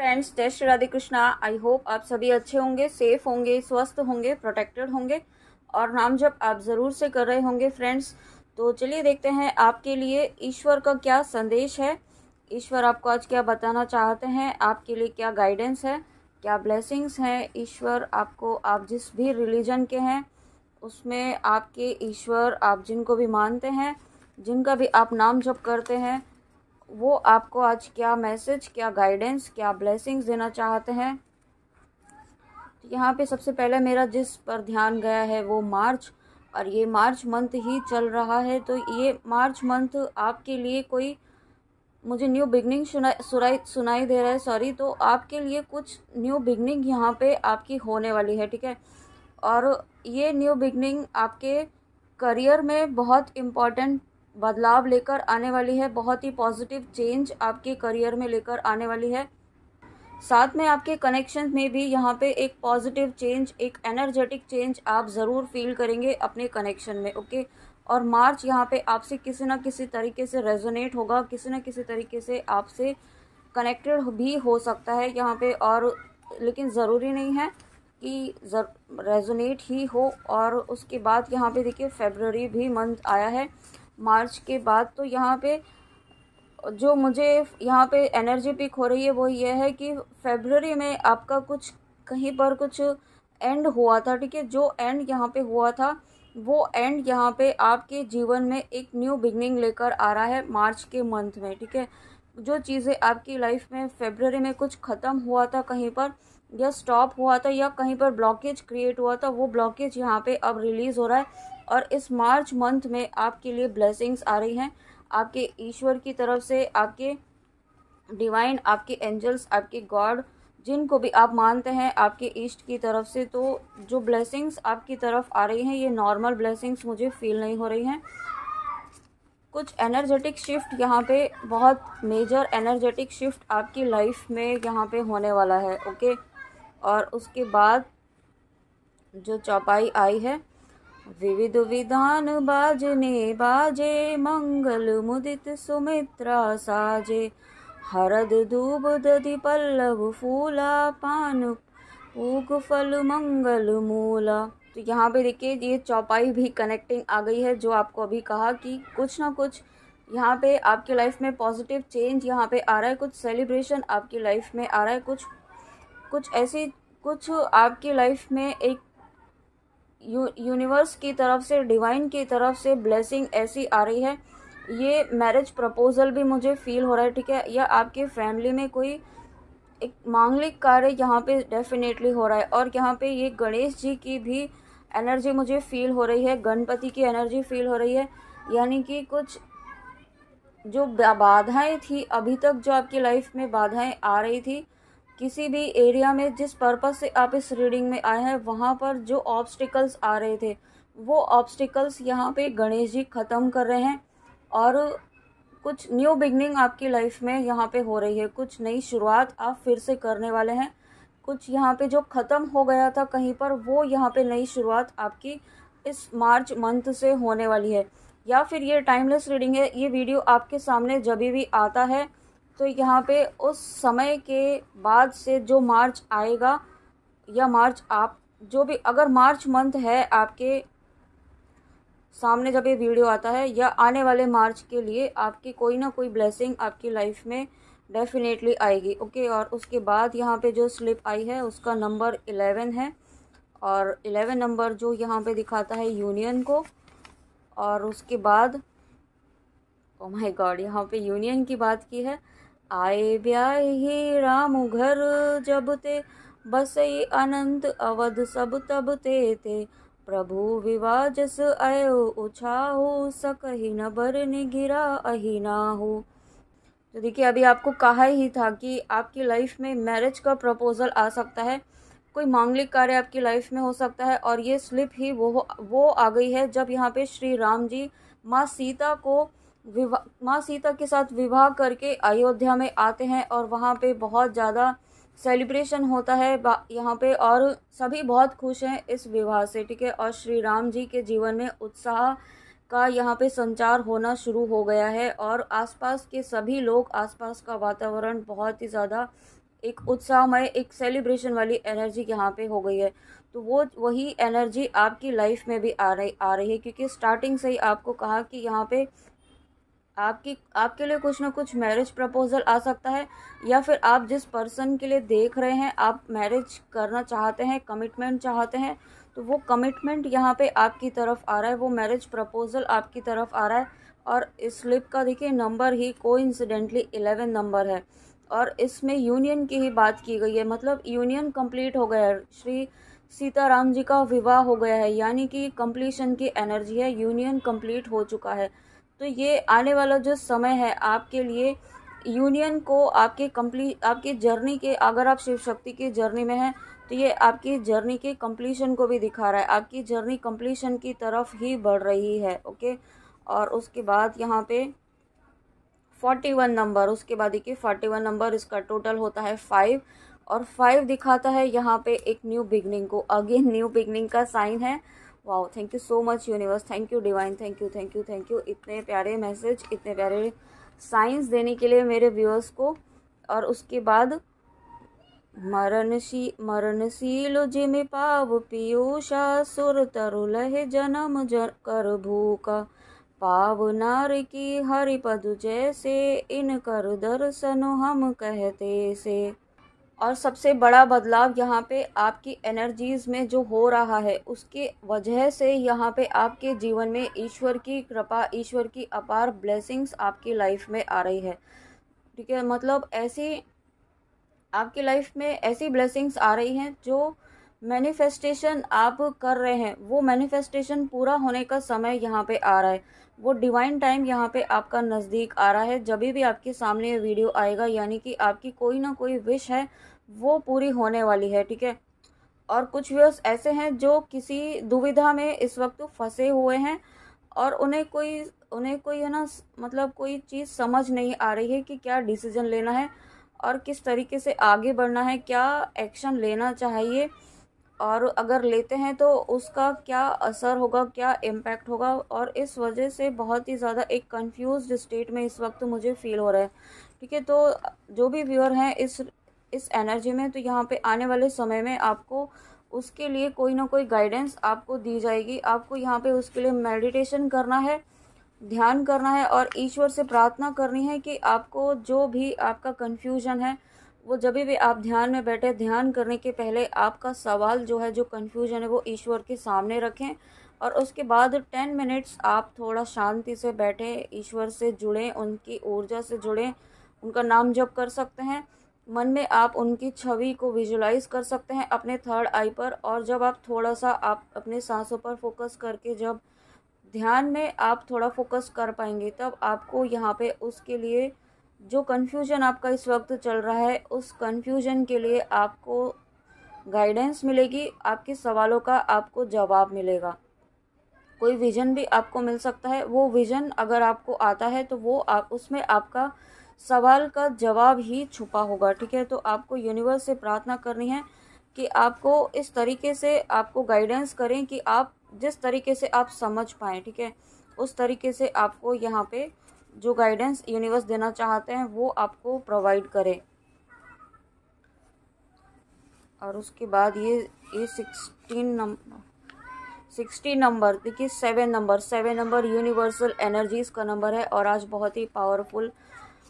Friends, जय Shri Radhe Krishna. I hope आप सभी अच्छे होंगे, सेफ होंगे, स्वस्थ होंगे, प्रोटेक्टेड होंगे और नाम जप आप ज़रूर से कर रहे होंगे फ्रेंड्स। तो चलिए देखते हैं आपके लिए ईश्वर का क्या संदेश है। ईश्वर आपको आज क्या बताना चाहते हैं, आपके लिए क्या गाइडेंस है, क्या ब्लेसिंग्स हैं। ईश्वर आपको, आप जिस भी रिलीजन के हैं उसमें आपके ईश्वर, आप जिनको भी मानते हैं, जिनका भी आप नाम जप करते हैं, वो आपको आज क्या मैसेज, क्या गाइडेंस, क्या ब्लेसिंग्स देना चाहते हैं। तो यहाँ पे सबसे पहले मेरा जिस पर ध्यान गया है वो मार्च, और ये मार्च मंथ ही चल रहा है। तो ये मार्च मंथ आपके लिए कोई, मुझे न्यू बिगनिंग सुनाई दे रहा है, सॉरी। तो आपके लिए कुछ न्यू बिगनिंग यहाँ पे आपकी होने वाली है, ठीक है। और ये न्यू बिगनिंग आपके करियर में बहुत इम्पॉर्टेंट बदलाव लेकर आने वाली है, बहुत ही पॉजिटिव चेंज आपके करियर में लेकर आने वाली है। साथ में आपके कनेक्शन में भी यहाँ पे एक पॉजिटिव चेंज, एक एनर्जेटिक चेंज आप ज़रूर फील करेंगे अपने कनेक्शन में, ओके। और मार्च यहाँ पे आपसे किसी ना किसी तरीके से रेजोनेट होगा, किसी ना किसी तरीके से आपसे कनेक्टेड भी हो सकता है यहाँ पे। और लेकिन ज़रूरी नहीं है कि रेजोनेट ही हो। और उसके बाद यहाँ पे देखिए फरवरी भी मंथ आया है मार्च के बाद। तो यहाँ पे जो मुझे यहाँ पे एनर्जी पिक हो रही है वो ये है कि फरवरी में आपका कुछ कहीं पर कुछ एंड हुआ था, ठीक है। जो एंड यहाँ पे हुआ था वो एंड यहाँ पे आपके जीवन में एक न्यू बिगनिंग लेकर आ रहा है मार्च के मंथ में, ठीक है। जो चीज़ें आपकी लाइफ में फरवरी में कुछ ख़त्म हुआ था कहीं पर, या स्टॉप हुआ था, या कहीं पर ब्लॉकेज क्रिएट हुआ था, वो ब्लॉकेज यहाँ पे अब रिलीज़ हो रहा है। और इस मार्च मंथ में आपके लिए ब्लेसिंग्स आ रही हैं आपके ईश्वर की तरफ से, आपके डिवाइन, आपके एंजल्स, आपके गॉड, जिनको भी आप मानते हैं, आपके इष्ट की तरफ से। तो जो ब्लेसिंग्स आपकी तरफ आ रही हैं ये नॉर्मल ब्लेसिंग्स मुझे फील नहीं हो रही हैं। कुछ एनर्जेटिक शिफ्ट यहाँ पे, बहुत मेजर एनर्जेटिक शिफ्ट आपकी लाइफ में यहाँ पे होने वाला है, ओके। और उसके बाद जो चौपाई आई है, विविध विधान बाजने बाजे, मंगल मुदित सुमित्रा साजे, हरद दूब दधि पल्लव फूला, पान पूग फल मंगल मूला। तो यहाँ पे देखिए ये चौपाई भी कनेक्टिंग आ गई है, जो आपको अभी कहा कि कुछ ना कुछ यहाँ पे आपकी लाइफ में पॉजिटिव चेंज यहाँ पे आ रहा है, कुछ सेलिब्रेशन आपकी लाइफ में आ रहा है, कुछ आपकी लाइफ में एक यूनिवर्स की तरफ से, डिवाइन की तरफ से ब्लेसिंग ऐसी आ रही है। ये मैरिज प्रपोजल भी मुझे फील हो रहा है, ठीक है। या आपके फैमिली में कोई एक मांगलिक कार्य यहाँ पे डेफिनेटली हो रहा है। और यहाँ पे ये गणेश जी की भी एनर्जी मुझे फील हो रही है, गणपति की एनर्जी फील हो रही है। यानी कि कुछ जो बाधाएं थी अभी तक, जो आपकी लाइफ में बाधाएं आ रही थी किसी भी एरिया में, जिस पर्पस से आप इस रीडिंग में आए हैं, वहाँ पर जो ऑब्स्टिकल्स आ रहे थे वो ऑब्स्टिकल्स यहाँ पे गणेश जी ख़त्म कर रहे हैं। और कुछ न्यू बिगनिंग आपकी लाइफ में यहाँ पे हो रही है, कुछ नई शुरुआत आप फिर से करने वाले हैं। कुछ यहाँ पे जो ख़त्म हो गया था कहीं पर, वो यहाँ पे नई शुरुआत आपकी इस मार्च मंथ से होने वाली है। या फिर ये टाइमलेस रीडिंग है, ये वीडियो आपके सामने जब भी आता है तो यहाँ पे उस समय के बाद से जो मार्च आएगा, या मार्च आप जो भी, अगर मार्च मंथ है आपके सामने जब ये वीडियो आता है, या आने वाले मार्च के लिए आपकी कोई ना कोई ब्लेसिंग आपकी लाइफ में डेफिनेटली आएगी, ओके। और उसके बाद यहाँ पे जो स्लिप आई है उसका नंबर 11 है, और 11 नंबर जो यहाँ पे दिखाता है यूनियन को। और उसके बाद ओ माय गॉड, यहाँ पे यूनियन की बात की है। आए ब्याहि राम घर जब ते, बसई अनंत अवध सब तब ते, प्रभु विवाह जस आयो उछाहु, सकहि न बरनि गिरा अहि नाहु। तो देखिए अभी आपको कहा ही था कि आपकी लाइफ में मैरिज का प्रपोजल आ सकता है, कोई मांगलिक कार्य आपकी लाइफ में हो सकता है। और ये स्लिप ही वो आ गई है जब यहाँ पे श्री राम जी माँ सीता के साथ विवाह करके अयोध्या में आते हैं, और वहाँ पे बहुत ज़्यादा सेलिब्रेशन होता है यहाँ पे, और सभी बहुत खुश हैं इस विवाह से, ठीक है। और श्री राम जी के जीवन में उत्साह का यहाँ पे संचार होना शुरू हो गया है, और आसपास के सभी लोग, आसपास का वातावरण बहुत ही ज़्यादा एक उत्साहमय, एक सेलिब्रेशन वाली एनर्जी यहाँ पे हो गई है। तो वो वही एनर्जी आपकी लाइफ में भी आ रही है, क्योंकि स्टार्टिंग से ही आपको कहा कि यहाँ पे आपके लिए कुछ ना कुछ मैरिज प्रपोजल आ सकता है, या फिर आप जिस पर्सन के लिए देख रहे हैं, आप मैरिज करना चाहते हैं, कमिटमेंट चाहते हैं, तो वो कमिटमेंट यहाँ पे आपकी तरफ आ रहा है, वो मैरिज प्रपोजल आपकी तरफ आ रहा है। और इस स्लिप का देखिए नंबर ही कोइंसिडेंटली 11 नंबर है, और इसमें यूनियन की ही बात की गई है, मतलब यूनियन कंप्लीट हो गया है, श्री सीताराम जी का विवाह हो गया है, यानी कि कंप्लीशन की एनर्जी है, यूनियन कंप्लीट हो चुका है। तो ये आने वाला जो समय है आपके लिए यूनियन को आपकी जर्नी के, अगर आप शिव शक्ति की जर्नी में हैं तो ये आपकी जर्नी के कंप्लीशन को भी दिखा रहा है, आपकी जर्नी कंप्लीशन की तरफ ही बढ़ रही है। ओके, और उसके बाद यहाँ पे 41 नंबर, उसके बाद देखिए 41 नंबर, इसका टोटल होता है 5, और 5 दिखाता है यहाँ पे एक न्यू बिगनिंग को, अगेन न्यू बिगनिंग का साइन है। Wow, thank you so much universe, thank you divine, thank you thank you thank you, इतने प्यारे मैसेज, इतने प्यारे साइंस देने के लिए मेरे व्यूअर्स को। और उसके बाद मरणशील जिमि पाव पीयूषा सुर तरु लहे जन्म कर भूका, पाव नार की हरिपद जैसे इन कर दर्शन हम कहते से। और सबसे बड़ा बदलाव यहाँ पे आपकी एनर्जीज में जो हो रहा है, उसके वजह से यहाँ पे आपके जीवन में ईश्वर की कृपा, ईश्वर की अपार ब्लेसिंग्स आपकी लाइफ में आ रही है। ठीक है, मतलब ऐसी आपकी लाइफ में ऐसी ब्लेसिंग्स आ रही हैं, जो मैनिफेस्टेशन आप कर रहे हैं, वो मैनिफेस्टेशन पूरा होने का समय यहाँ पे आ रहा है, वो डिवाइन टाइम यहाँ पे आपका नज़दीक आ रहा है। जब भी आपके सामने ये वीडियो आएगा, यानी कि आपकी कोई ना कोई विश है वो पूरी होने वाली है। ठीक है, और कुछ व्यूअर्स ऐसे हैं जो किसी दुविधा में इस वक्त फंसे हुए हैं, और उन्हें कोई है ना, मतलब कोई चीज़ समझ नहीं आ रही है कि क्या डिसीजन लेना है और किस तरीके से आगे बढ़ना है, क्या एक्शन लेना चाहिए, और अगर लेते हैं तो उसका क्या असर होगा, क्या इम्पैक्ट होगा। और इस वजह से बहुत ही ज़्यादा एक कंफ्यूज्ड स्टेट में इस वक्त मुझे फील हो रहा है। ठीक है, तो जो भी व्यूअर हैं इस एनर्जी में, तो यहाँ पे आने वाले समय में आपको उसके लिए कोई ना कोई गाइडेंस आपको दी जाएगी। आपको यहाँ पे उसके लिए मेडिटेशन करना है, ध्यान करना है, और ईश्वर से प्रार्थना करनी है कि आपको जो भी आपका कन्फ्यूजन है, वो जब भी आप ध्यान में बैठे, ध्यान करने के पहले आपका सवाल जो है, जो कन्फ्यूजन है, वो ईश्वर के सामने रखें। और उसके बाद 10 मिनट्स आप थोड़ा शांति से बैठें, ईश्वर से जुड़ें, उनकी ऊर्जा से जुड़ें, उनका नाम जप कर सकते हैं। मन में आप उनकी छवि को विजुलाइज कर सकते हैं अपने थर्ड आई पर। और जब आप थोड़ा सा आप अपने सांसों पर फोकस करके, जब ध्यान में आप थोड़ा फोकस कर पाएंगे, तब आपको यहाँ पे उसके लिए जो कन्फ्यूजन आपका इस वक्त चल रहा है, उस कन्फ्यूजन के लिए आपको गाइडेंस मिलेगी, आपके सवालों का आपको जवाब मिलेगा। कोई विज़न भी आपको मिल सकता है, वो विज़न अगर आपको आता है तो वो उसमें आपका सवाल का जवाब ही छुपा होगा। ठीक है, तो आपको यूनिवर्स से प्रार्थना करनी है कि आपको इस तरीके से आपको गाइडेंस करें कि आप जिस तरीके से आप समझ पाएँ। ठीक है, उस तरीके से आपको यहाँ पे जो गाइडेंस यूनिवर्स देना चाहते हैं वो आपको प्रोवाइड करें। और उसके बाद ये 60 नंबर देखिए, 7 नंबर यूनिवर्सल एनर्जीज का नंबर है, और आज बहुत ही पावरफुल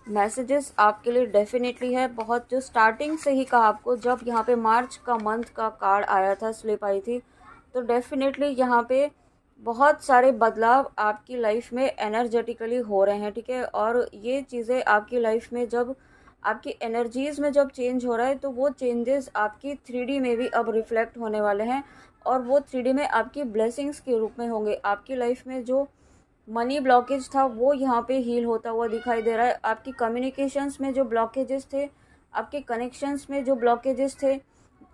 मैसेजेस आपके लिए डेफिनेटली है। बहुत जो स्टार्टिंग से ही कहा आपको, जब यहाँ पे मार्च का मंथ का कार्ड आया था, स्लिप आई थी, तो डेफिनेटली यहाँ पे बहुत सारे बदलाव आपकी लाइफ में एनर्जेटिकली हो रहे हैं। ठीक है, और ये चीज़ें आपकी लाइफ में जब आपकी एनर्जीज़ में जब चेंज हो रहा है, तो वो चेंजेस आपकी 3D में भी अब रिफ्लेक्ट होने वाले हैं, और वो 3D में आपकी ब्लेसिंग्स के रूप में होंगे। आपकी लाइफ में जो मनी ब्लॉकेज था वो यहाँ पे हील होता हुआ दिखाई दे रहा है। आपकी कम्युनिकेशंस में जो ब्लॉकेजेस थे, आपके कनेक्शंस में जो ब्लॉकेजेस थे,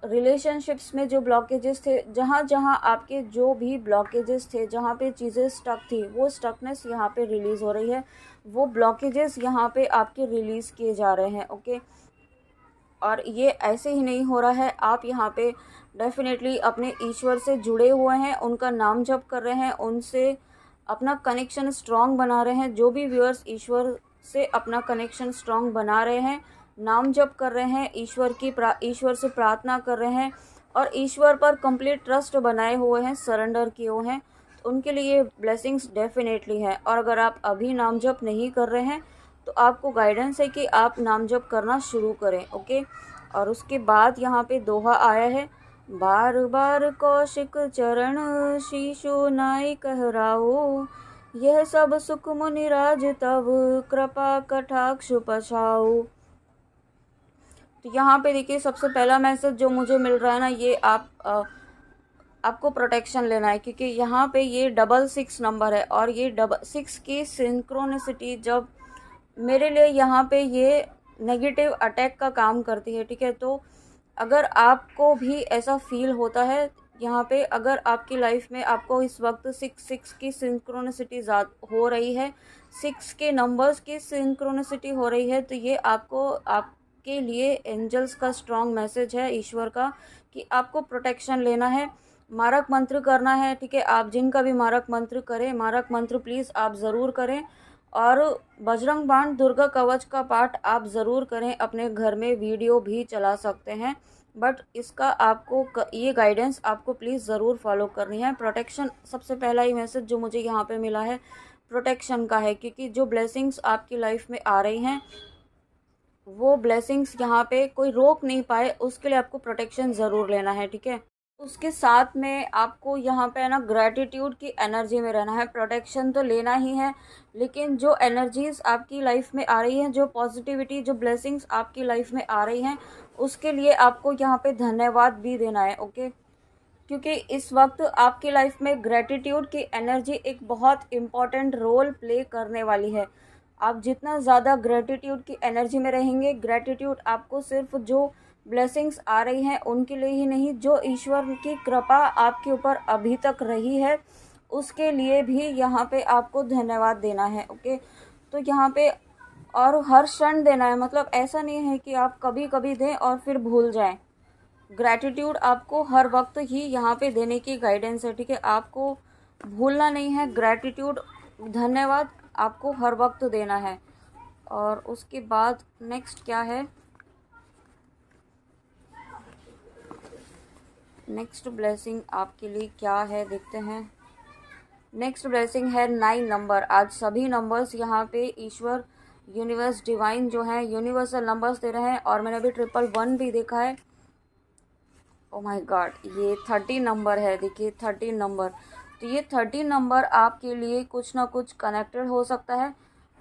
रिलेशनशिप्स में जो ब्लॉकेजेस थे, जहाँ जहाँ आपके जो भी ब्लॉकेजेस थे, जहाँ पे चीज़ें स्टक थी, वो स्टकनेस यहाँ पे रिलीज़ हो रही है, वो ब्लॉकेजेस यहाँ पे आपके रिलीज़ किए जा रहे हैं। ओके, और ये ऐसे ही नहीं हो रहा है, आप यहाँ पे डेफिनेटली अपने ईश्वर से जुड़े हुए हैं, उनका नाम जप कर रहे हैं, उनसे अपना कनेक्शन स्ट्रॉन्ग बना रहे हैं। जो भी व्यूअर्स ईश्वर से अपना कनेक्शन स्ट्रॉन्ग बना रहे हैं, नाम जप कर रहे हैं, ईश्वर से प्रार्थना कर रहे हैं और ईश्वर पर कंप्लीट ट्रस्ट बनाए हुए हैं, सरेंडर किए हुए हैं, तो उनके लिए ब्लेसिंग्स डेफिनेटली है। और अगर आप अभी नाम जप नहीं कर रहे हैं तो आपको गाइडेंस है कि आप नाम जप करना शुरू करें। ओके, और उसके बाद यहाँ पे दोहा आया है, बार बार कौशिक चरण शीशु नाई कहराओ, यह सब सुख मुनिराज तब कृपा कटाक्ष पछाओ। तो यहाँ पे देखिए सबसे पहला मैसेज जो मुझे मिल रहा है ना, ये आपको प्रोटेक्शन लेना है, क्योंकि यहाँ पे ये 666 नंबर है और ये 6 की सिंक्रोनिसिटी जब मेरे लिए यहाँ पे ये नेगेटिव अटैक का काम करती है। ठीक है, तो अगर आपको भी ऐसा फील होता है यहाँ पे, अगर आपकी लाइफ में आपको इस वक्त 6 की सिंक्रोनिसिटी हो रही है, 6 के नंबर्स की सिंक्रोनिसिटी हो रही है, तो ये आपके लिए एंजल्स का स्ट्रॉन्ग मैसेज है, ईश्वर का, कि आपको प्रोटेक्शन लेना है, मारक मंत्र करना है। ठीक है, आप जिनका भी मारक मंत्र करें, मारक मंत्र प्लीज़ आप ज़रूर करें, और बजरंग बाण दुर्गा कवच का पाठ आप ज़रूर करें। अपने घर में वीडियो भी चला सकते हैं, बट इसका आपको ये गाइडेंस आपको प्लीज़ ज़रूर फॉलो करनी है। प्रोटेक्शन सबसे पहला ही मैसेज जो मुझे यहाँ पे मिला है प्रोटेक्शन का है, क्योंकि जो ब्लेसिंग्स आपकी लाइफ में आ रही हैं वो ब्लेसिंग्स यहाँ पे कोई रोक नहीं पाए, उसके लिए आपको प्रोटेक्शन ज़रूर लेना है। ठीक है, उसके साथ में आपको यहाँ पे है ना ग्रैटिट्यूड की एनर्जी में रहना है। प्रोटेक्शन तो लेना ही है, लेकिन जो एनर्जीज आपकी लाइफ में आ रही हैं, जो पॉजिटिविटी, जो ब्लेसिंग्स आपकी लाइफ में आ रही हैं, उसके लिए आपको यहाँ पे धन्यवाद भी देना है। ओके, क्योंकि इस वक्त आपकी लाइफ में ग्रैटिट्यूड की एनर्जी एक बहुत इम्पॉर्टेंट रोल प्ले करने वाली है। आप जितना ज़्यादा ग्रैटिट्यूड की एनर्जी में रहेंगे, ग्रैटिट्यूड आपको सिर्फ जो ब्लेसिंग्स आ रही हैं उनके लिए ही नहीं, जो ईश्वर की कृपा आपके ऊपर अभी तक रही है उसके लिए भी यहाँ पे आपको धन्यवाद देना है। ओके, तो यहाँ पे और हर क्षण देना है, मतलब ऐसा नहीं है कि आप कभी कभी दें और फिर भूल जाएं। ग्रैटिट्यूड आपको हर वक्त ही यहाँ पे देने की गाइडेंस है। ठीक है, आपको भूलना नहीं है, ग्रैटिट्यूड, धन्यवाद आपको हर वक्त देना है। और उसके बाद नेक्स्ट क्या है, नेक्स्ट ब्लेसिंग आपके लिए क्या है देखते हैं। नेक्स्ट ब्लेसिंग है 9 नंबर। आज सभी नंबर्स यहाँ पे ईश्वर, यूनिवर्स, डिवाइन जो है यूनिवर्सल नंबर्स दे रहे हैं, और मैंने अभी 111 भी देखा है। ओ माय गॉड, ये 13 नंबर है। देखिए 13 नंबर, तो ये 13 नंबर आपके लिए कुछ ना कुछ कनेक्टेड हो सकता है,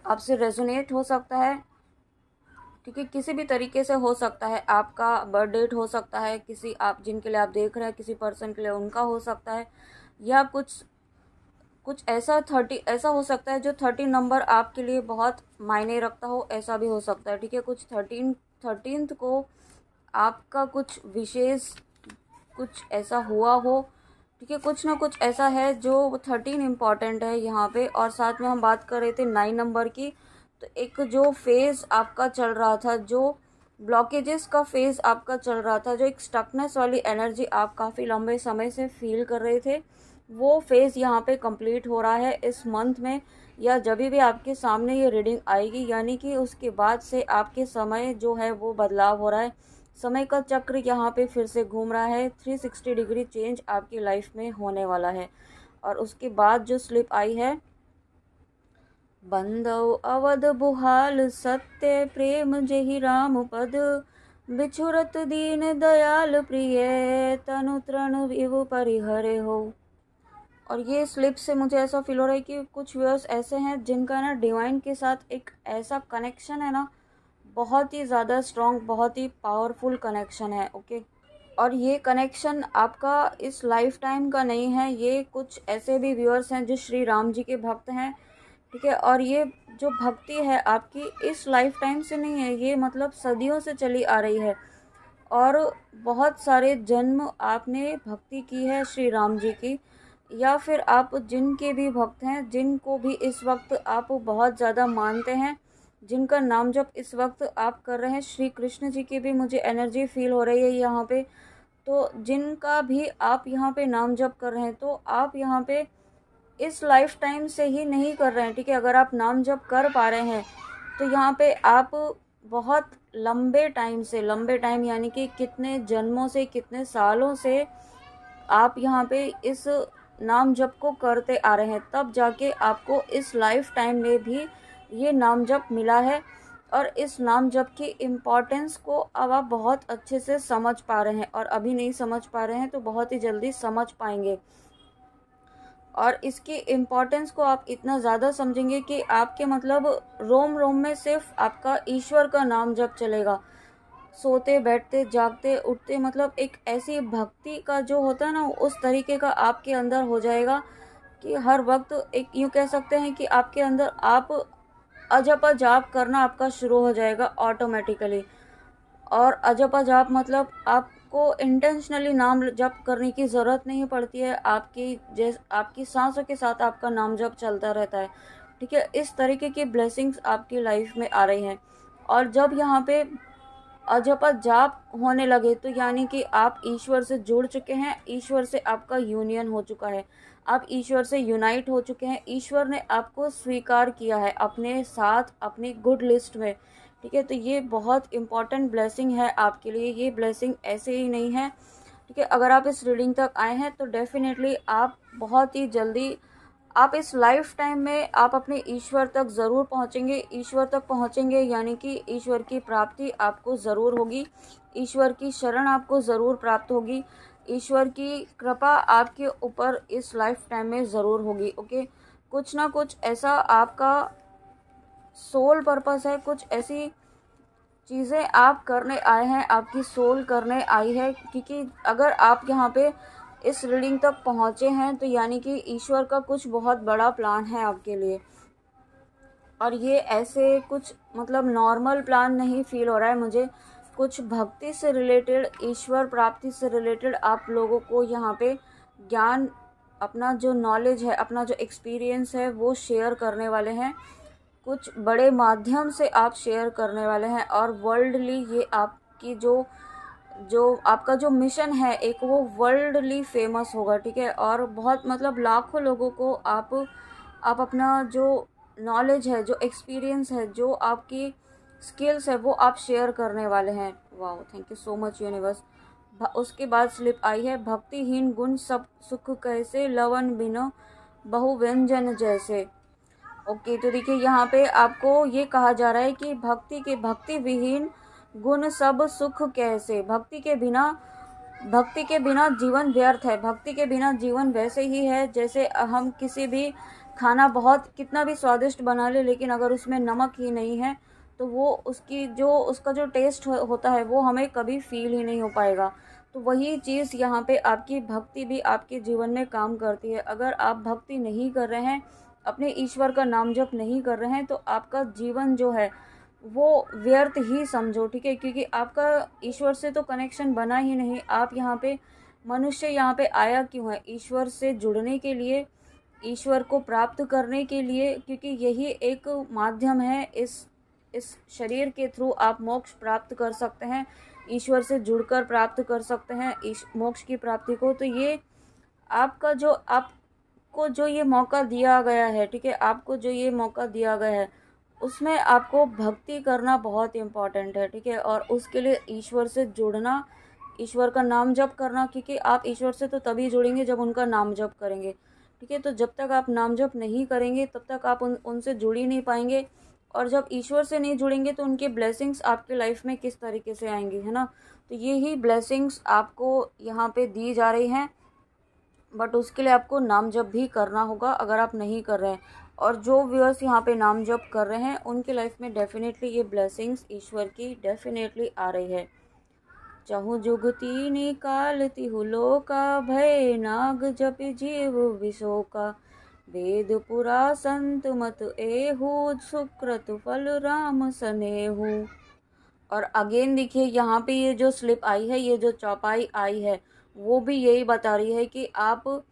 आपसे रेजोनेट हो सकता है, क्योंकि किसी भी तरीके से हो सकता है। आपका बर्थ डेट हो सकता है, किसी आप जिनके लिए आप देख रहे हैं किसी पर्सन के लिए उनका हो सकता है, या कुछ ऐसा हो सकता है जो 13 नंबर आपके लिए बहुत मायने रखता हो, ऐसा भी हो सकता है। ठीक है, कुछ 13th को आपका कुछ विशेष कुछ ऐसा हुआ हो। ठीक है, कुछ ना कुछ ऐसा है जो 13 इम्पॉर्टेंट है यहाँ पे। और साथ में हम बात कर रहे थे 9 नंबर की, तो एक जो फेज़ आपका चल रहा था, जो ब्लॉकेजेस का फेज़ आपका चल रहा था, जो एक स्टकनेस वाली एनर्जी आप काफ़ी लंबे समय से फील कर रहे थे, वो फेज़ यहाँ पे कंप्लीट हो रहा है इस मंथ में, या जब भी आपके सामने ये रीडिंग आएगी, यानी कि उसके बाद से आपके समय जो है वो बदलाव हो रहा है। समय का चक्र यहाँ पे फिर से घूम रहा है, 360 डिग्री चेंज आपकी लाइफ में होने वाला है। और उसके बाद जो स्लिप आई है, बंदौ अवध बुहाल सत्य प्रेम जेहि राम पद, बिछुरत दीन दयाल प्रिय तनु तृण विभु परिहरे हो। और ये स्लिप से मुझे ऐसा फील हो रहा है कि कुछ व्यूअर्स ऐसे हैं जिनका ना डिवाइन के साथ एक ऐसा कनेक्शन है ना, बहुत ही ज़्यादा स्ट्रॉन्ग, बहुत ही पावरफुल कनेक्शन है। ओके, और ये कनेक्शन आपका इस लाइफ टाइम का नहीं है, ये कुछ ऐसे भी व्यूअर्स हैं जो श्री राम जी के भक्त हैं। ठीक है, और ये जो भक्ति है आपकी इस लाइफ टाइम से नहीं है, ये मतलब सदियों से चली आ रही है, और बहुत सारे जन्म आपने भक्ति की है श्री राम जी की, या फिर आप जिनके भी भक्त हैं, जिनको भी इस वक्त आप बहुत ज़्यादा मानते हैं, जिनका नाम जप इस वक्त आप कर रहे हैं, श्री कृष्ण जी की भी मुझे एनर्जी फील हो रही है यहाँ पे। तो जिनका भी आप यहाँ पे नाम जप कर रहे हैं, तो आप यहाँ पे इस लाइफ टाइम से ही नहीं कर रहे हैं। ठीक है, अगर आप नाम जप कर पा रहे हैं तो यहाँ पे आप बहुत लंबे टाइम से, लंबे टाइम यानी कि कितने जन्मों से, कितने सालों से आप यहाँ पे इस नाम जप को करते आ रहे हैं, तब जाके आपको इस लाइफ टाइम में भी ये नाम जप मिला है। और इस नाम जप की इम्पोर्टेंस को अब आप बहुत अच्छे से समझ पा रहे हैं, और अभी नहीं समझ पा रहे हैं तो बहुत ही जल्दी समझ पाएंगे। और इसकी इम्पोर्टेंस को आप इतना ज़्यादा समझेंगे कि आपके मतलब रोम रोम में सिर्फ आपका ईश्वर का नाम जप चलेगा। सोते बैठते जागते उठते, मतलब एक ऐसी भक्ति का जो होता है ना, उस तरीके का आपके अंदर हो जाएगा कि हर वक्त एक यूँ कह सकते हैं कि आपके अंदर आप अजपा जाप करना आपका शुरू हो जाएगा ऑटोमेटिकली। और अजपा जाप मतलब आपको इंटेंशनली नाम जप करने की ज़रूरत नहीं पड़ती है, आपकी सांसों के साथ आपका नाम जप चलता रहता है। ठीक है, इस तरीके की ब्लेसिंग्स आपकी लाइफ में आ रही हैं। और जब यहाँ पे अजपा जाप होने लगे तो यानी कि आप ईश्वर से जुड़ चुके हैं, ईश्वर से आपका यूनियन हो चुका है, आप ईश्वर से यूनाइट हो चुके हैं, ईश्वर ने आपको स्वीकार किया है अपने साथ, अपनी गुड लिस्ट में। ठीक है, तो ये बहुत इम्पॉर्टेंट ब्लेसिंग है आपके लिए। ये ब्लेसिंग ऐसे ही नहीं है। ठीक है, अगर आप इस रीडिंग तक आए हैं तो डेफिनेटली आप बहुत ही जल्दी, आप इस लाइफ टाइम में आप अपने ईश्वर तक ज़रूर पहुंचेंगे। ईश्वर तक पहुंचेंगे यानी कि ईश्वर की प्राप्ति आपको ज़रूर होगी, ईश्वर की शरण आपको ज़रूर प्राप्त होगी, ईश्वर की कृपा आपके ऊपर इस लाइफ टाइम में ज़रूर होगी। ओके, कुछ ना कुछ ऐसा आपका सोल पर्पस है, कुछ ऐसी चीज़ें आप करने आए हैं, आपकी सोल करने आई है। क्योंकि अगर आप यहाँ पे इस रीडिंग तक पहुँचे हैं तो यानी कि ईश्वर का कुछ बहुत बड़ा प्लान है आपके लिए। और ये ऐसे कुछ मतलब नॉर्मल प्लान नहीं फील हो रहा है मुझे, कुछ भक्ति से रिलेटेड, ईश्वर प्राप्ति से रिलेटेड आप लोगों को यहाँ पे ज्ञान, अपना जो नॉलेज है, अपना जो एक्सपीरियंस है वो शेयर करने वाले हैं। कुछ बड़े माध्यम से आप शेयर करने वाले हैं, और वर्ल्डली ये आपकी जो जो आपका जो मिशन है एक, वो वर्ल्डली फेमस होगा। ठीक है, और बहुत मतलब लाखों लोगों को आप अपना जो नॉलेज है, जो एक्सपीरियंस है, जो आपकी स्किल्स है वो आप शेयर करने वाले हैं। वाह, thank you so much universe. उसके बाद स्लिप आई है, भक्तिहीन गुण सब सुख कैसे, लवन बिनो बहु व्यंजन जैसे। ओके, तो देखिए यहाँ पे आपको ये कहा जा रहा है कि भक्ति विहीन गुण सब सुख कैसे। भक्ति के बिना जीवन व्यर्थ है। भक्ति के बिना जीवन वैसे ही है जैसे हम किसी भी खाना बहुत कितना भी स्वादिष्ट बना ले, लेकिन अगर उसमें नमक ही नहीं है तो वो उसका जो टेस्ट होता है वो हमें कभी फील ही नहीं हो पाएगा। तो वही चीज़ यहाँ पे आपकी भक्ति भी आपके जीवन में काम करती है। अगर आप भक्ति नहीं कर रहे हैं, अपने ईश्वर का नाम जप नहीं कर रहे हैं, तो आपका जीवन जो है वो व्यर्थ ही समझो। ठीक है, क्योंकि आपका ईश्वर से तो कनेक्शन बना ही नहीं। आप यहाँ पे मनुष्य यहाँ पे आया क्यों है? ईश्वर से जुड़ने के लिए, ईश्वर को प्राप्त करने के लिए, क्योंकि यही एक माध्यम है। इस शरीर के थ्रू आप मोक्ष प्राप्त कर सकते हैं, ईश्वर से जुड़कर प्राप्त कर सकते हैं मोक्ष की प्राप्ति को। तो ये आपको जो ये मौका दिया गया है, ठीक है, आपको जो ये मौका दिया गया है उसमें आपको भक्ति करना बहुत इम्पॉर्टेंट है। ठीक है, और उसके लिए ईश्वर से जुड़ना, ईश्वर का नाम जप करना, क्योंकि आप ईश्वर से तो तभी जुड़ेंगे जब उनका नाम जप करेंगे। ठीक है, तो जब तक आप नाम जप नहीं करेंगे तब तक आप उनसे जुड़ ही नहीं पाएंगे। और जब ईश्वर से नहीं जुड़ेंगे तो उनके ब्लेसिंग्स आपके लाइफ में किस तरीके से आएंगी, है ना। तो यही ब्लेसिंग्स आपको यहाँ पे दी जा रही हैं, बट उसके लिए आपको नाम जप भी करना होगा अगर आप नहीं कर रहे हैं। और जो व्यूअर्स यहाँ पे नाम जप कर रहे हैं उनके लाइफ में डेफिनेटली ये ब्लेसिंग्स ईश्वर की डेफिनेटली आ रही है। चाहूँ जुगती निकालती हूँ लोका, भय नाग जप जीव विशोका, वेद पुरा संत मत एहू, सुकृत फल राम सनेहू। और अगेन देखिए यहाँ पे ये जो स्लिप आई है, ये जो चौपाई आई है, वो भी यही बता रही है कि आप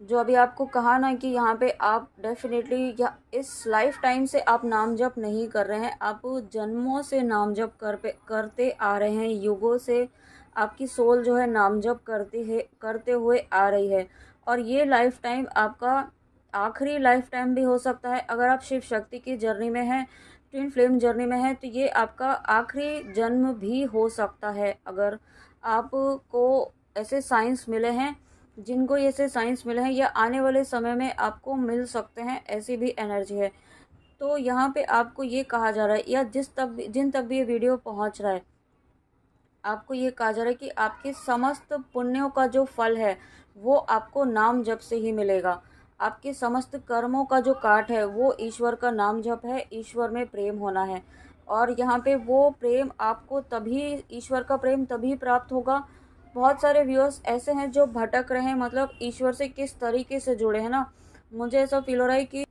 जो अभी आपको कहा ना कि यहाँ पे आप डेफिनेटली इस लाइफ टाइम से आप नाम जप नहीं कर रहे हैं, आप जन्मों से नाम जप करते आ रहे हैं, युगों से आपकी सोल जो है नाम जप करते हुए आ रही है। और ये लाइफ टाइम आपका आखिरी लाइफ टाइम भी हो सकता है अगर आप शिव शक्ति की जर्नी में हैं, ट्विन फ्लेम जर्नी में है तो ये आपका आखिरी जन्म भी हो सकता है। अगर आपको ऐसे साइंस मिले हैं, जिनको ऐसे साइंस मिले हैं या आने वाले समय में आपको मिल सकते हैं, ऐसी भी एनर्जी है। तो यहाँ पे आपको ये कहा जा रहा है, या जिन तक भी ये वीडियो पहुँच रहा है, आपको ये कहा जा रहा है कि आपके समस्त पुण्यों का जो फल है वो आपको नाम जप से ही मिलेगा। आपके समस्त कर्मों का जो काट है वो ईश्वर का नाम जप है, ईश्वर में प्रेम होना है। और यहाँ पे वो प्रेम आपको तभी, ईश्वर का प्रेम तभी प्राप्त होगा। बहुत सारे व्यूअर्स ऐसे हैं जो भटक रहे हैं, मतलब ईश्वर से किस तरीके से जुड़े हैं ना, मुझे ऐसा फील हो रहा है कि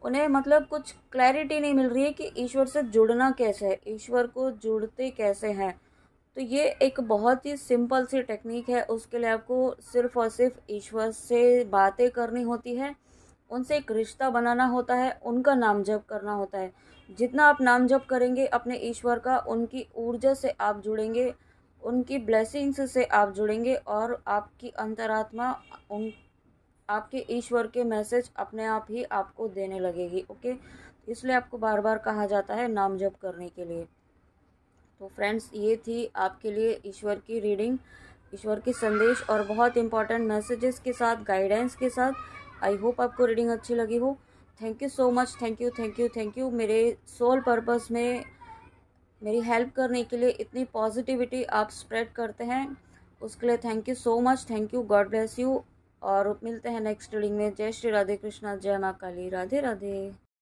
उन्हें मतलब कुछ क्लैरिटी नहीं मिल रही है कि ईश्वर से जुड़ना कैसे है, ईश्वर को जुड़ते कैसे हैं। तो ये एक बहुत ही सिंपल सी टेक्निक है। उसके लिए आपको सिर्फ और सिर्फ ईश्वर से बातें करनी होती है, उनसे एक रिश्ता बनाना होता है, उनका नाम जप करना होता है। जितना आप नाम जप करेंगे अपने ईश्वर का, उनकी ऊर्जा से आप जुड़ेंगे, उनकी ब्लेसिंग्स से आप जुड़ेंगे और आपकी अंतरात्मा उन आपके ईश्वर के मैसेज अपने आप ही आपको देने लगेगी। ओके, इसलिए आपको बार बार कहा जाता है नाम जप करने के लिए। तो फ्रेंड्स, ये थी आपके लिए ईश्वर की रीडिंग, ईश्वर की संदेश और बहुत इंपॉर्टेंट मैसेजेस के साथ, गाइडेंस के साथ। आई होप आपको रीडिंग अच्छी लगी हो। Thank you so much, thank you thank you thank you मेरे सोल पर्पस में मेरी हेल्प करने के लिए इतनी पॉजिटिविटी आप स्प्रेड करते हैं, उसके लिए thank you so much, thank you, God bless you. और मिलते हैं नेक्स्ट रीडिंग में। जय श्री राधे कृष्णा, जय माँ काली, राधे राधे।